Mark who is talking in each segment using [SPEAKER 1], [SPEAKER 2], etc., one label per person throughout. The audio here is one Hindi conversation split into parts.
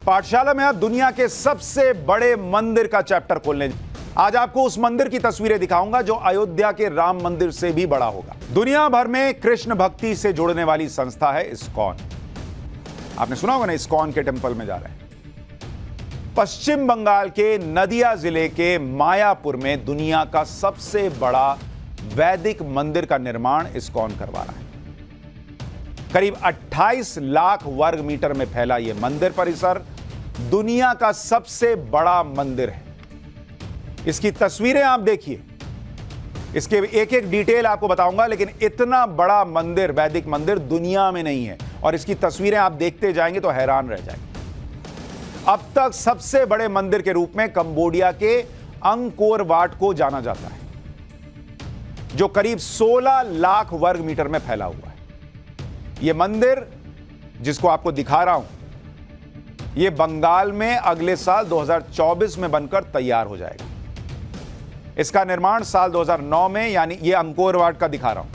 [SPEAKER 1] पाठशाला में आप दुनिया के सबसे बड़े मंदिर का चैप्टर खोलने। आज आपको उस मंदिर की तस्वीरें दिखाऊंगा जो अयोध्या के राम मंदिर से भी बड़ा होगा। दुनिया भर में कृष्ण भक्ति से जुड़ने वाली संस्था है इस्कॉन। आपने सुना होगा ना, इस्कॉन के टेंपल में जा रहे हैं। पश्चिम बंगाल के नदिया जिले के मायापुर में दुनिया का सबसे बड़ा वैदिक मंदिर का निर्माण इस्कॉन करवा रहा है। करीब 28 लाख वर्ग मीटर में फैला यह मंदिर परिसर दुनिया का सबसे बड़ा मंदिर है। इसकी तस्वीरें आप देखिए, इसके एक एक डिटेल आपको बताऊंगा, लेकिन इतना बड़ा मंदिर, वैदिक मंदिर दुनिया में नहीं है। और इसकी तस्वीरें आप देखते जाएंगे तो हैरान रह जाएंगे। अब तक सबसे बड़े मंदिर के रूप में कंबोडिया के अंकोर वाट को जाना जाता है, जो करीब 16 लाख वर्ग मीटर में फैला हुआ है। यह मंदिर जिसको आपको दिखा रहा हूं, यह बंगाल में अगले साल 2024 में बनकर तैयार हो जाएगा। इसका निर्माण साल 2009 में, यानी यह अंकोर वाट का दिखा रहा हूं,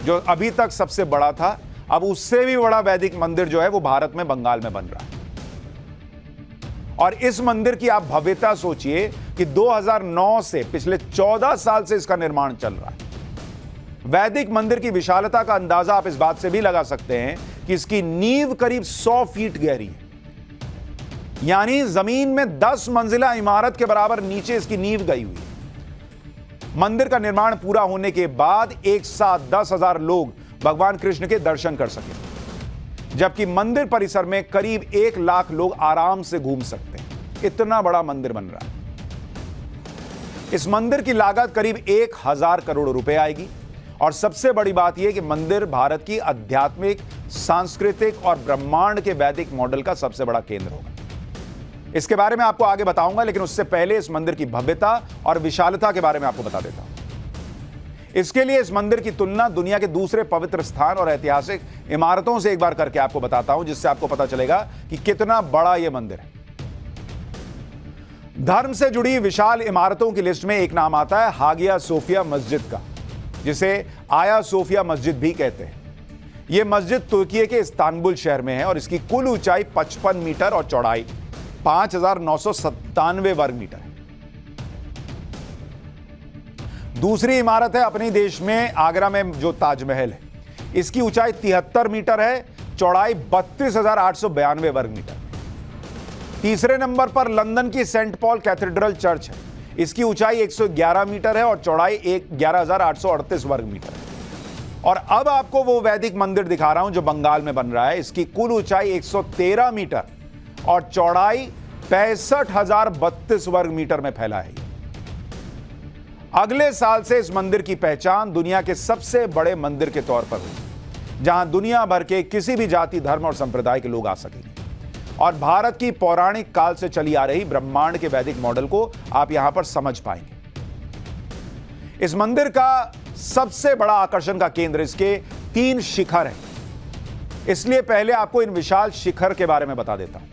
[SPEAKER 1] जो अभी तक सबसे बड़ा था। अब उससे भी बड़ा वैदिक मंदिर जो है वो भारत में, बंगाल में बन रहा है। और इस मंदिर की आप भव्यता सोचिए कि 2009 से पिछले 14 साल से इसका निर्माण चल रहा है। वैदिक मंदिर की विशालता का अंदाजा आप इस बात से भी लगा सकते हैं कि इसकी नींव करीब 100 फीट गहरी है, यानी जमीन में 10 मंजिला इमारत के बराबर नीचे इसकी नींव गई हुई है। मंदिर का निर्माण पूरा होने के बाद एक साथ 10,000 लोग भगवान कृष्ण के दर्शन कर सके, जबकि मंदिर परिसर में करीब 1 लाख लोग आराम से घूम सकते हैं। इतना बड़ा मंदिर बन रहा है। इस मंदिर की लागत करीब 1,000 करोड़ रुपए आएगी। और सबसे बड़ी बात यह कि मंदिर भारत की आध्यात्मिक, सांस्कृतिक और ब्रह्मांड के वैदिक मॉडल का सबसे बड़ा केंद्र होगा। इसके बारे में आपको आगे बताऊंगा, लेकिन उससे पहले इस मंदिर की भव्यता और विशालता के बारे में आपको बता देता हूं। इसके लिए इस मंदिर की तुलना दुनिया के दूसरे पवित्र स्थान और ऐतिहासिक इमारतों से एक बार करके आपको बताता हूं, जिससे आपको पता चलेगा कि कितना बड़ा यह मंदिर है। धर्म से जुड़ी विशाल इमारतों की लिस्ट में एक नाम आता है हागिया सोफिया मस्जिद का, जिसे आया सोफिया मस्जिद भी कहते हैं। यह मस्जिद तुर्की के इस्तांबुल शहर में है और इसकी कुल ऊंचाई 55 मीटर और चौड़ाई 5,997 वर्ग मीटर है। दूसरी इमारत है अपने देश में आगरा में जो ताजमहल है। इसकी ऊंचाई 73 मीटर है, चौड़ाई 32,892 वर्ग मीटर। तीसरे नंबर पर लंदन की सेंट पॉल कैथेड्रल चर्च है। इसकी ऊंचाई 111 मीटर है और चौड़ाई 11,838 वर्ग मीटर है। और अब आपको वो वैदिक मंदिर दिखा रहा हूं जो बंगाल में बन रहा है। इसकी कुल ऊंचाई 113 मीटर और चौड़ाई 65,032 वर्ग मीटर में फैला है। अगले साल से इस मंदिर की पहचान दुनिया के सबसे बड़े मंदिर के तौर पर होगी, जहां दुनिया भर के किसी भी जाति, धर्म और संप्रदाय के लोग आ सकेंगे। और भारत की पौराणिक काल से चली आ रही ब्रह्मांड के वैदिक मॉडल को आप यहां पर समझ पाएंगे। इस मंदिर का सबसे बड़ा आकर्षण का केंद्र इसके 3 शिखर हैं। इसलिए पहले आपको इन विशाल शिखर के बारे में बता देता हूं।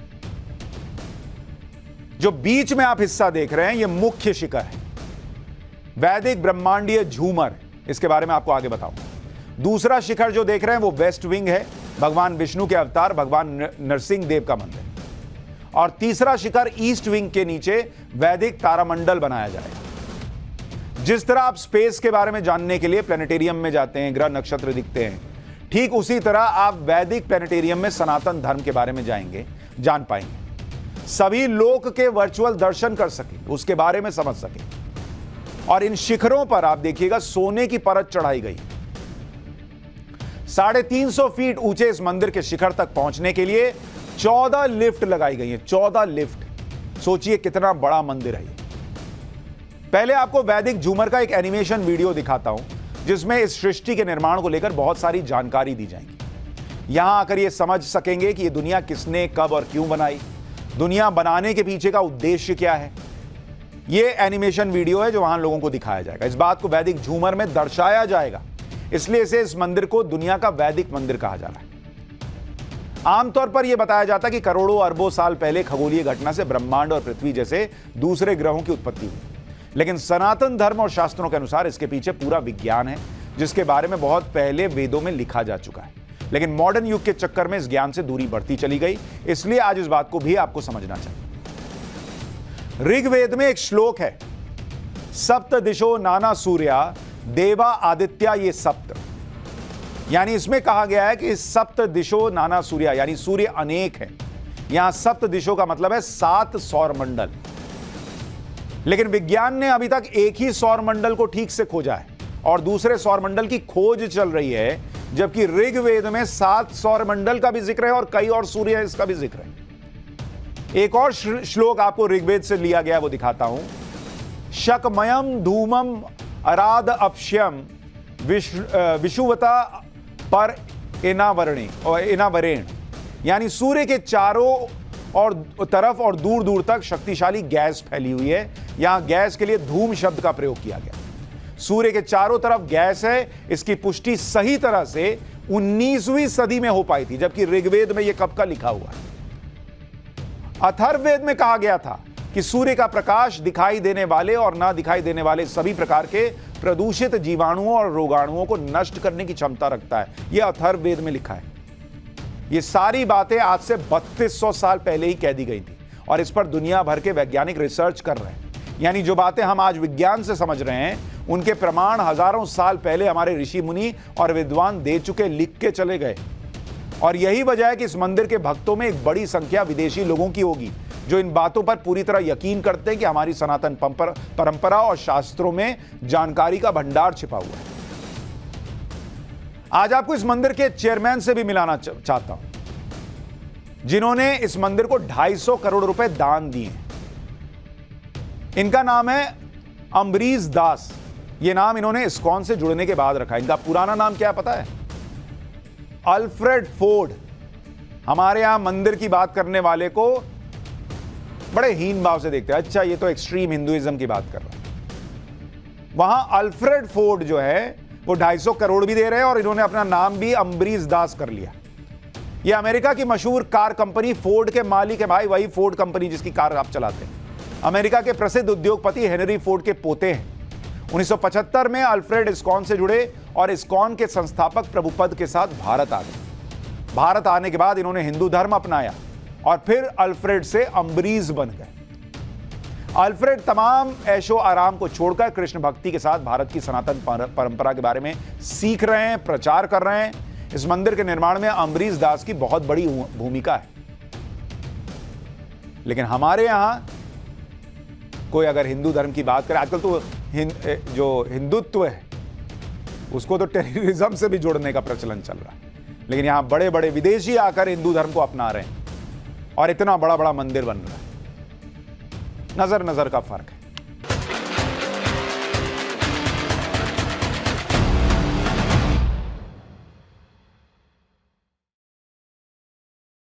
[SPEAKER 1] जो बीच में आप हिस्सा देख रहे हैं, यह मुख्य शिखर है, वैदिक ब्रह्मांडीय झूमर। इसके बारे में आपको आगे बताऊंगा। दूसरा शिखर जो देख रहे हैं वो वेस्ट विंग है, भगवान विष्णु के अवतार भगवान नरसिंह देव का मंदिर। और तीसरा शिखर ईस्ट विंग के नीचे वैदिक तारामंडल बनाया जाएगा। जिस तरह आप स्पेस के बारे में जानने के लिए प्लेनेटेरियम में जाते हैं, ग्रह नक्षत्र दिखते हैं, ठीक उसी तरह आप वैदिक प्लेनेटेरियम में सनातन धर्म के बारे में जान पाएंगे। सभी लोक के वर्चुअल दर्शन कर सकें, उसके बारे में समझ सकें। और इन शिखरों पर आप देखिएगा सोने की परत चढ़ाई गई। 350 फीट ऊंचे इस मंदिर के शिखर तक पहुंचने के लिए 14 लिफ्ट लगाई गई हैं। 14 लिफ्ट। सोचिए कितना बड़ा मंदिर है ये। पहले आपको वैदिक झूमर का एक एनिमेशन वीडियो दिखाता हूं, जिसमें इस सृष्टि के निर्माण को लेकर बहुत सारी जानकारी दी जाएगी। यहां आकर ये समझ सकेंगे कि ये दुनिया किसने, कब और क्यों बनाई, दुनिया बनाने के पीछे का उद्देश्य क्या है। ये एनिमेशन वीडियो है जो वहां लोगों को दिखाया जाएगा। इस बात को वैदिक झूमर में दर्शाया जाएगा, इसलिए इस मंदिर को दुनिया का वैदिक मंदिर कहा जा रहा है। आमतौर पर यह बताया जाता है कि करोड़ों अरबों साल पहले खगोलीय घटना से ब्रह्मांड और पृथ्वी जैसे दूसरे ग्रहों की उत्पत्ति हुई, लेकिन सनातन धर्म और शास्त्रों के अनुसार इसके पीछे पूरा विज्ञान है, जिसके बारे में बहुत पहले वेदों में लिखा जा चुका है। लेकिन मॉडर्न युग के चक्कर में इस ज्ञान से दूरी बढ़ती चली गई, इसलिए आज इस बात को भी आपको समझना चाहिए। ऋग्वेद में एक श्लोक है, सप्त दिशो नाना सूर्या देवा आदित्या ये सप्त, यानी इसमें कहा गया है कि सप्त दिशो नाना सूर्या, यानी सूर्य अनेक है। यहां सप्त दिशो का मतलब है 7 सौर मंडल, लेकिन विज्ञान ने अभी तक एक ही सौर मंडल को ठीक से खोजा है और दूसरे सौर मंडल की खोज चल रही है, जबकि ऋग्वेद में 7 सौर मंडल का भी जिक्र है और कई और सूर्य है इसका भी जिक्र है। एक और श्लोक आपको ऋग्वेद से लिया गया, वो दिखाता हूं। शकमयम धूमम अराध अपश्यम विषुवता पर इनावरेण, यानी सूर्य के चारों और तरफ और दूर दूर तक शक्तिशाली गैस फैली हुई है। यहां गैस के लिए धूम शब्द का प्रयोग किया गया। सूर्य के चारों तरफ गैस है, इसकी पुष्टि सही तरह से 19वीं सदी में हो पाई थी, जबकि ऋग्वेद में यह कब का लिखा हुआ है। अथर्ववेद में कहा गया था कि सूर्य का प्रकाश दिखाई देने वाले और ना दिखाई देने वाले सभी प्रकार के प्रदूषित जीवाणुओं और रोगाणुओं को नष्ट करने की क्षमता रखता है। यह अथर्ववेद में लिखा है। ये सारी बातें आज से 3200 साल पहले ही कह दी गई थी और इस पर दुनिया भर के वैज्ञानिक रिसर्च कर रहे हैं। यानी जो बातें हम आज विज्ञान से समझ रहे हैं, उनके प्रमाण हजारों साल पहले हमारे ऋषि मुनि और विद्वान दे चुके, लिख के चले गए। और यही वजह है कि इस मंदिर के भक्तों में एक बड़ी संख्या विदेशी लोगों की होगी, जो इन बातों पर पूरी तरह यकीन करते हैं कि हमारी सनातन परंपरा और शास्त्रों में जानकारी का भंडार छिपा हुआ है। आज आपको इस मंदिर के चेयरमैन से भी मिलाना चाहता हूं, जिन्होंने इस मंदिर को 250 करोड़ रुपए दान दिए। इनका नाम है अम्बरीश दास। यह नाम इन्होंने इस्कॉन से जुड़ने के बाद रखा। इनका पुराना नाम क्या पता है? Alfred Ford. हमारे यहां मंदिर की बात करने वाले को बड़े हीन भाव से देखते हैं, अच्छा ये तो एक्सट्रीम हिंदुइज्म की बात कर रहा है। वहां अल्फ्रेड फोर्ड जो है वो 250 करोड़ भी दे रहे हैं और इन्होंने अपना नाम भी अम्बरीश दास कर लिया। ये अमेरिका की मशहूर कार कंपनी फोर्ड के मालिक है भाई, वही फोर्ड कंपनी जिसकी कार आप चलाते हैं। अमेरिका के प्रसिद्ध उद्योगपति हेनरी फोर्ड के पोते हैं। 1975 में अल्फ्रेड इस्कॉन से जुड़े और इस्कॉन के संस्थापक प्रभुपद के साथ भारत आ गए। भारत आने के बाद इन्होंने हिंदू धर्म अपनाया और फिर अल्फ्रेड से अम्बरीश बन गए। अल्फ्रेड तमाम ऐशो आराम को छोड़कर कृष्ण भक्ति के साथ भारत की सनातन परंपरा के बारे में सीख रहे हैं, प्रचार कर रहे हैं। इस मंदिर के निर्माण में अम्बरीश दास की बहुत बड़ी भूमिका है। लेकिन हमारे यहां कोई अगर हिंदू धर्म की बात करे, आजकल तो जो हिंदुत्व है उसको तो टेररिज्म से भी जोड़ने का प्रचलन चल रहा है। लेकिन यहां बड़े बड़े विदेशी आकर हिंदू धर्म को अपना रहे हैं और इतना बड़ा बड़ा मंदिर बन रहा है। नजर नजर का फर्क है।